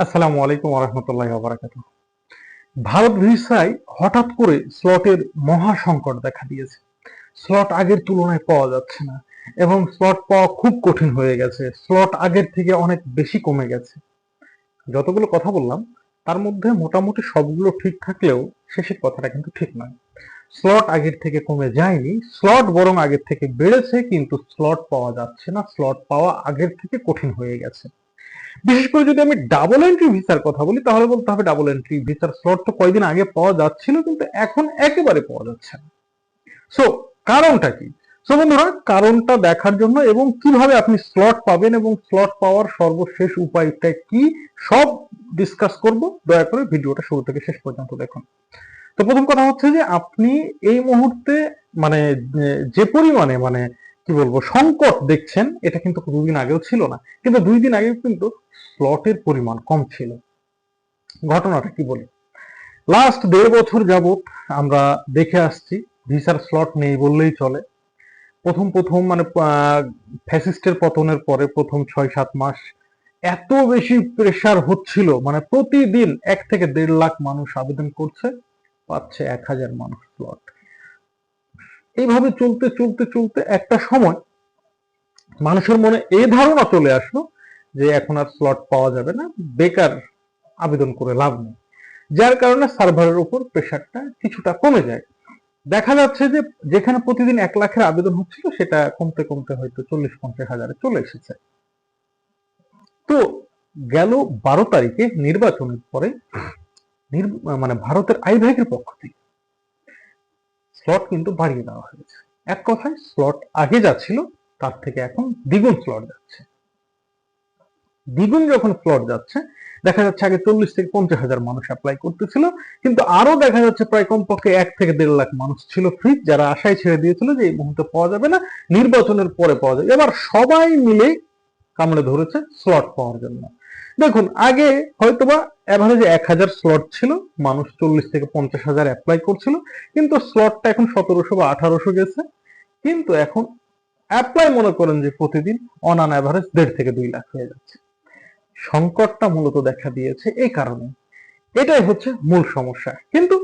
আসসালামু আলাইকুম ওয়া রাহমাতুল্লাহি ওয়া বারাকাতুহু। ভারত ভিসায় হঠাৎ করে স্লটের মহা সংকট দেখা দিয়েছে। স্লট আগের তুলনায় পাওয়া যাচ্ছে না এবং স্লট পাওয়া খুব কঠিন হয়ে গেছে। স্লট আগের থেকে অনেক বেশি কমে গেছে। যতগুলো কথা বললাম তার মধ্যে মোটামুটি সবগুলো ঠিক থাকলেও শেষের কথাটা কিন্তু ঠিক নয়। স্লট আগের থেকে কমে যায়নি, স্লট বরং আগের থেকে বেড়েছে, কিন্তু স্লট পাওয়া যাচ্ছে না। স্লট পাওয়া আগের থেকে কঠিন হয়ে গেছে। বিশেষ করে যদি আমি ডাবল এন্ট্রি ভিসার কথা বলি তাহলে বলতে হবে ডাবল এন্ট্রি ভিসার স্লট তো কয়েকদিন আগে পাওয়া যাচ্ছিল, কিন্তু এখন একেবারে পাওয়া যাচ্ছে না। সো কারণটা কি? সো বন্ধুরা, কারণটা দেখার জন্য এবং কিভাবে আপনি স্লট পাবেন এবং স্লট পাওয়ার সর্বশেষ উপায়টা কি, সব ডিসকাস করব। দয়া করে ভিডিওটা শুরু থেকে শেষ পর্যন্ত দেখুন। তো প্রথম কথা হচ্ছে যে আপনি এই মুহূর্তে মানে যে পরিমাণে কি বলবো সংকট দেখছেন, এটা কিন্তু দুদিন আগেও ছিল না, কিন্তু 2 দিন আগেও কিন্তু স্লটের পরিমাণ কম ছিল। ঘটনাটা কি বলি, লাস্ট 1.5 বছর যাবত আমরা দেখে আসছি ভিসার স্লট নেই বললেই চলে। প্রথম প্রথম ফ্যাসিস্টের পতনের পরে প্রথম 6-7 মাস এত বেশি প্রেসার হচ্ছিল, প্রতিদিন 1 থেকে 1.5 লাখ মানুষ আবেদন করছে, পাচ্ছে 1000 মানুষ স্লট। এইভাবে চলতে চলতে চলতে একটা সময় মানুষের মনে এই ধারণা চলে আসলো যে এখন আর স্লট পাওয়া যাবে না, বেকার আবেদন করে লাভ নেই। যার কারণে সার্ভারের উপর প্রেশারটা কিছুটা কমে যায়। দেখা যাচ্ছে যে যেখানে প্রতিদিন 1 লাখের আবেদন হচ্ছিল সেটা কমতে কমতে হয়তো 40-50 হাজারে চলে এসেছে। তো গেল 12 তারিখে নির্বাচনের পরে ভারতের আইব্যাকের পক্ষ থেকে স্লট কিন্তু বাড়িয়ে দেওয়া হয়েছে। এক কথায় স্লট আগে যা ছিল তার থেকে এখন দ্বিগুণ স্লট যাচ্ছে। দ্বিগুণ যখন স্লট যাচ্ছে, দেখা যাচ্ছে আগে 40 থেকে 50 হাজার মানুষ অ্যাপ্লাই করতেছিল, কিন্তু আরো দেখা যাচ্ছে প্রায় কমপক্ষে 1 থেকে 1.5 লাখ মানুষ ছিল ফ্রি, যারা আশায় ছেড়ে দিয়েছিল যে এই মুহূর্তে পাওয়া যাবে না, নির্বাচনের পরে পাওয়া যাবে। এবার সবাই মিলে কামড়ে ধরেছে স্লট পাওয়ার জন্য। দেখুন, আগে হয়তোবা অ্যাভারেজে 1000 স্লট ছিল, মানুষ 40 থেকে 50 হাজার অ্যাপ্লাই করছিল, কিন্তু স্লটটা এখন 1700 বা 1800 গেছে। কিন্তু এখন অ্যাপ্লাই মনে করেন যে প্রতিদিন অন অ্যান অ্যাভারেজ 1.5 থেকে 2 লাখ হয়ে যাচ্ছে। সংকটটা মূলত দেখা দিয়েছে এই কারণে। এটাই হচ্ছে মূল সমস্যা। কিন্তু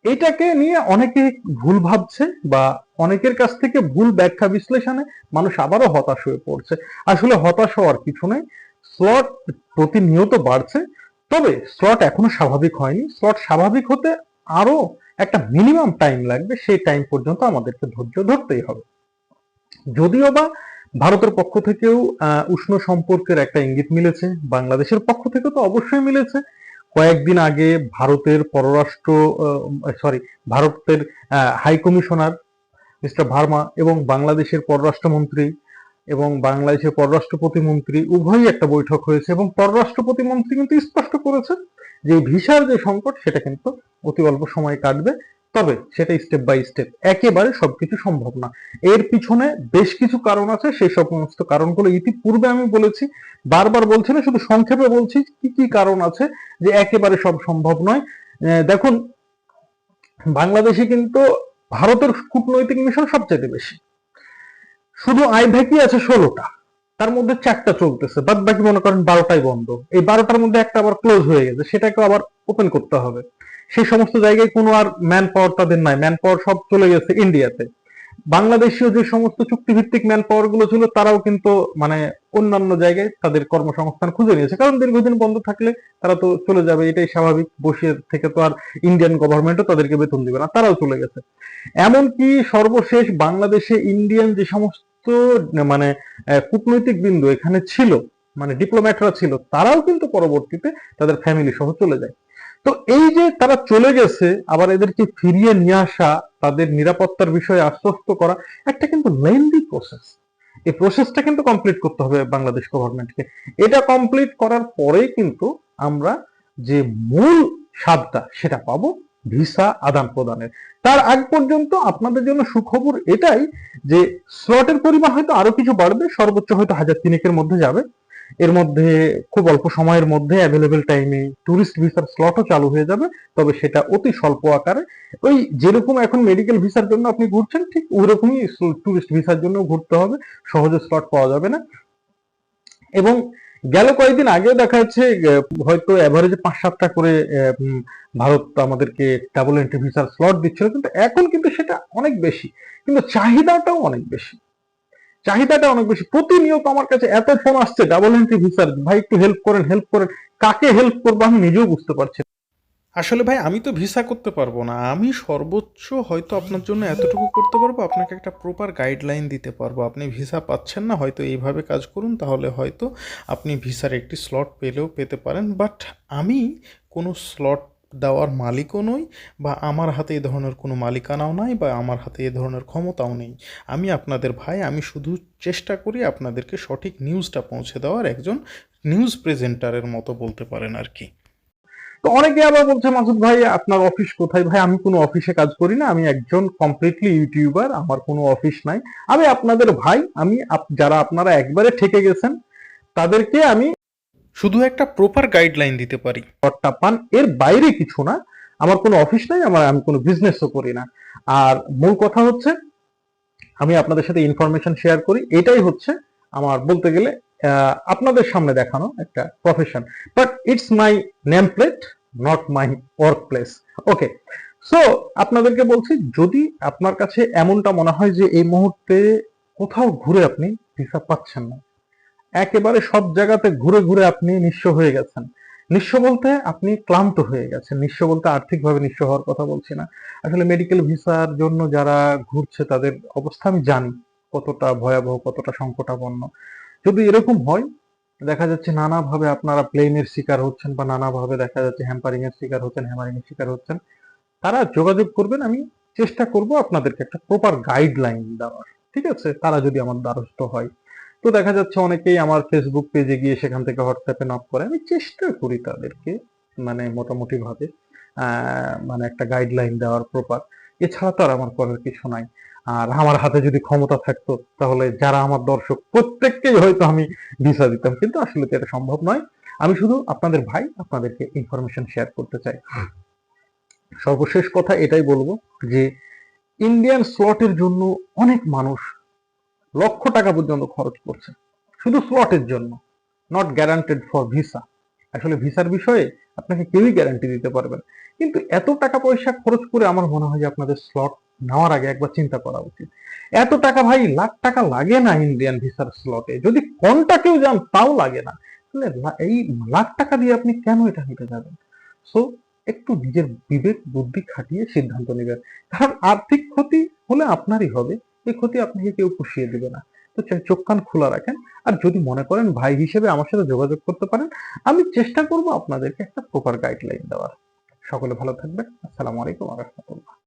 এটাকে নিয়ে অনেকে ভুল ভাবছে বা অনেকের কাছ থেকে ভুল ব্যাখ্যা বিশ্লেষণে মানুষ আবারও হতাশ হয়ে পড়ছে। আসলে হতাশ হওয়ার কিছু নেই। স্লট প্রতিনিয়ত বাড়ছে, তবে স্লট এখনো স্বাভাবিক হয়নি। স্লট স্বাভাবিক হতে আরো একটা মিনিমাম টাইম লাগবে, সেই টাইম পর্যন্ত আমাদেরকে ধৈর্য ধরতেই হবে। যদিও বা ভারতের পক্ষ থেকেও উষ্ণ সম্পর্কের একটা ইঙ্গিত মিলেছে, বাংলাদেশের পক্ষ থেকে তো অবশ্যই মিলেছে। কয়েকদিন আগে ভারতের হাই কমিশনার মিস্টার ভার্মা এবং বাংলাদেশের পররাষ্ট্রমন্ত্রী এবং বাংলাদেশের পররাষ্ট্র প্রতিমন্ত্রী উভয়ই একটা বৈঠক হয়েছে, এবং পররাষ্ট্র প্রতিমন্ত্রী কিন্তু স্পষ্ট করেছে যে ভিসার যে সংকট সেটা কিন্তু অতি অল্প সময়ে কাটবে, তবে সেটা স্টেপ বাই স্টেপ, একেবারে সবকিছু সম্ভব না। এর পিছনে বেশ কিছু কারণ আছে, সেই সমস্ত কারণগুলো ইতিপূর্বে আমি বলেছি, বারবার বলছি না, শুধু সংক্ষেপে বলছি কি কি কারণ আছে যে একেবারে সব সম্ভব নয়। দেখুন, বাংলাদেশে কিন্তু ভারতের কূটনৈতিক মিশন সবচেয়ে বেশি। শুধু আইভ্যাকই আছে 16টা, তার মধ্যে 4টা চলতেছে, বাদ বাকি মনে করেন 12টাই বন্ধ। এই 12টার মধ্যে একটা আবার ক্লোজ হয়ে গেছে, সেটাকে আবার ওপেন করতে হবে। সেই সমস্ত জায়গায় কোনো আর ম্যান পাওয়ার তাদের নাই, ম্যান পাওয়ার সব চলে গেছে ইন্ডিয়াতে। বাংলাদেশীয় যে সমস্ত চুক্তিভিত্তিক ম্যান পাওয়ার গুলো ছিল তারাও কিন্তু অন্যান্য জায়গায় তাদের কর্মসংস্থান খুঁজে নিয়েছে, কারণ দীর্ঘদিন বন্ধ থাকলে তারা তো চলে যাবে, এটাই স্বাভাবিক। বসে থেকে তো আর ইন্ডিয়ান গভর্নমেন্টও তাদেরকে বেতন দিবে না, তারাও চলে গেছে। এমনকি সর্বশেষ বাংলাদেশে ইন্ডিয়ান যে সমস্ত মানে কূটনৈতিক বিন্দু এখানে ছিল, ডিপ্লোম্যাটরা ছিল, তারাও কিন্তু পরবর্তীতে তাদের ফ্যামিলি সহ চলে যায়। তো এই যে তারা চলে গেছে, আবার এদেরকে ফিরিয়ে নিয়ে আসা, তাদের নিরাপত্তার বিষয়ে আশ্বস্ত করা, একটা কিন্তু লেন্দি প্রসেস। এই প্রসেসটা কিন্তু কমপ্লিট করতে হবে বাংলাদেশ গভর্নমেন্টকে। এটা কমপ্লিট করার পরেই কিন্তু আমরা যে মূল স্বাদটা সেটা পাবো ভিসা আদান প্রদানের। তার আগ পর্যন্ত আপনাদের জন্য সুখবর এটাই যে স্লটের পরিমাণ হয়তো আরো কিছু বাড়বে, সর্বোচ্চ হয়তো 1000-3 মধ্যে যাবে। এর মধ্যে খুব অল্প সময়ের মধ্যে অ্যাভেলেবেল টাইমে ট্যুরিস্ট ভিসার স্লটও চালু হয়ে যাবে, তবে সেটা অতি স্বল্প আকারে। ওই যেরকম এখন মেডিকেল ভিসার জন্য আপনি ঘুরছেন, ঠিক ওইরকমই ট্যুরিস্ট ভিসার জন্য ঘুরতে হবে, সহজে স্লট পাওয়া যাবে না। এবং গেল কয়েকদিন আগেও দেখা যাচ্ছে হয়তো এভারেজে 5-7টা করে ভারত আমাদেরকে ডাবল এন্ট্রি ভিসার স্লট দিচ্ছিল, কিন্তু এখন কিন্তু সেটা অনেক বেশি, কিন্তু চাহিদাটাও অনেক বেশি। প্রতিনিয়ত আমার কাছে এত ফোন আসছে ডাবল এন্ট্রি ভিসার, ভাই একটু হেল্প করেন, হেল্প করেন। কাকে হেল্প করবো আমি নিজেও বুঝতে পারছি না। আসলে ভাই আমি তো ভিসা করতে পারবো না, আমি সর্বোচ্চ হয়তো আপনার জন্য এতটুকু করতে পারবো, আপনাকে একটা প্রপার গাইডলাইন দিতে পারবো। আপনি ভিসা পাচ্ছেন না, হয়তো এইভাবে কাজ করুন, তাহলে হয়তো আপনি ভিসার একটি স্লট পেলেও পেতে পারেন। বাট আমি কোনো স্লট দেওয়ার মালিকও নই, বা আমার হাতে এ ধরনের কোনো মালিকানাও নাই, বা আমার হাতে এ ধরনের ক্ষমতাও নেই। আমি আপনাদের ভাই, আমি শুধু চেষ্টা করি আপনাদেরকে সঠিক নিউজটা পৌঁছে দেওয়ার, একজন নিউজ প্রেজেন্টারের মতো বলতে পারেন আর কি। তো অনেকে আবার বলছে, মাসুদ ভাই আপনার অফিস কোথায়? ভাই আমি কোনো অফিসে কাজ করি না, আমি একজন কমপ্লিটলি ইউটিউবার, আমার কোনো অফিস নাই। আমি আপনাদের ভাই, আমি যারা আপনারা একবারে ঠেকে গেছেন তাদেরকে আমি শুধু একটা প্রপার গাইডলাইন দিতে পারি। শর্টটা পান, এর বাইরে কিছু না। আমার কোনো অফিস নাই, আমি কোনো বিজনেসও করি না। আর মূল কথা হচ্ছে আমি আপনাদের সাথে ইনফরমেশন শেয়ার করি, এটাই হচ্ছে আমার বলতে গেলে আপনাদের সামনে দেখানো একটা profession. But it's my name plate, not my work place. Okay, so আপনাদেরকে বলছি, যদি আপনার কাছে এমনটা মনে হয় যে এই মুহূর্তে কোথাও ঘুরে আপনি ভিসা পাচ্ছেন না, একেবারে সব জায়গাতে ঘুরে ঘুরে আপনি নিঃস্ব হয়ে গেছেন, নিঃস্ব বলতে আপনি ক্লান্ত হয়ে গেছেন, নিঃস্ব বলতে আর্থিকভাবে নিঃস্ব হওয়ার কথা বলছি না। আসলে মেডিকেল ভিসার জন্য যারা ঘুরছে তাদের অবস্থা আমি জানি কতটা ভয়াবহ, কতটা সংকটাপন্ন। যদি এরকম হয়, দেখা যাচ্ছে নানাভাবে আপনারা প্লেনের শিকার হচ্ছেন, বা নানাভাবে দেখা যাচ্ছে হ্যাম্পারিং এর শিকার হচ্ছেন, হ্যামারিং এর শিকার হচ্ছেন, তারা যোগাযোগ করবেন। আমি চেষ্টা করব আপনাদেরকে একটা প্রপার গাইডলাইন দেওয়ার, ঠিক আছে, তারা যদি আমার দ্বারস্থ হয়। তো দেখা যাচ্ছে অনেকেই আমার ফেসবুক পেজে গিয়ে সেখান থেকে হোয়াটসঅ্যাপে নক করে, আমি চেষ্টা করি তাদেরকে মানে মোটামুটি ভাবে মানে একটা গাইডলাইন দেওয়ার প্রপার। এছাড়া তো আর আমার করার কিছু নাই। আর আমার হাতে যদি ক্ষমতা থাকতো, তাহলে যারা আমার দর্শক প্রত্যেককেই হয়তো আমি ভিসা দিতাম, কিন্তু আসলে তো এটা সম্ভব নয়। আমি শুধু আপনাদের ভাই, আপনাদেরকে ইনফরমেশন শেয়ার করতে চাই। সর্বশেষ কথা এটাই বলবো যে ইন্ডিয়ান স্লটের জন্য অনেক মানুষ লক্ষ টাকা পর্যন্ত খরচ করছে শুধু স্লটের জন্য, নট গ্যারান্টেড ফর ভিসা। আসলে ভিসার বিষয়ে আপনাকে কেউই গ্যারান্টি দিতে পারবে না, কিন্তু এত টাকা পয়সা খরচ করে আমার মনে হয় যে আপনাদের স্লট নেওয়ার আগে একবার চিন্তা করা উচিত। এত টাকা ভাই, লাখ টাকা লাগে না ইন্ডিয়ান ভিসার স্লটে, যদি কন্টাক্টেও যান তাও লাগে না। তাহলে এই লাখ টাকা দিয়ে আপনি কেন এটা নিতে যাবেন? সো একটু নিজের বিবেক বুদ্ধি খাটিয়ে সিদ্ধান্ত নেবেন, কারণ আর্থিক ক্ষতি হলে আপনারই হবে, এই ক্ষতি আপনাকে কেউ পুষিয়ে দেবে না। তো চোখ কান খোলা রাখেন। আর যদি মনে করেন ভাই হিসেবে আমার সাথে যোগাযোগ করতে পারেন, আমি চেষ্টা করব আপনাদেরকে একটা প্রপার গাইডলাইন দেওয়ার। সকলে ভালো থাকবেন। আসসালামু আলাইকুম ওয়া রাহমাতুল্লাহ।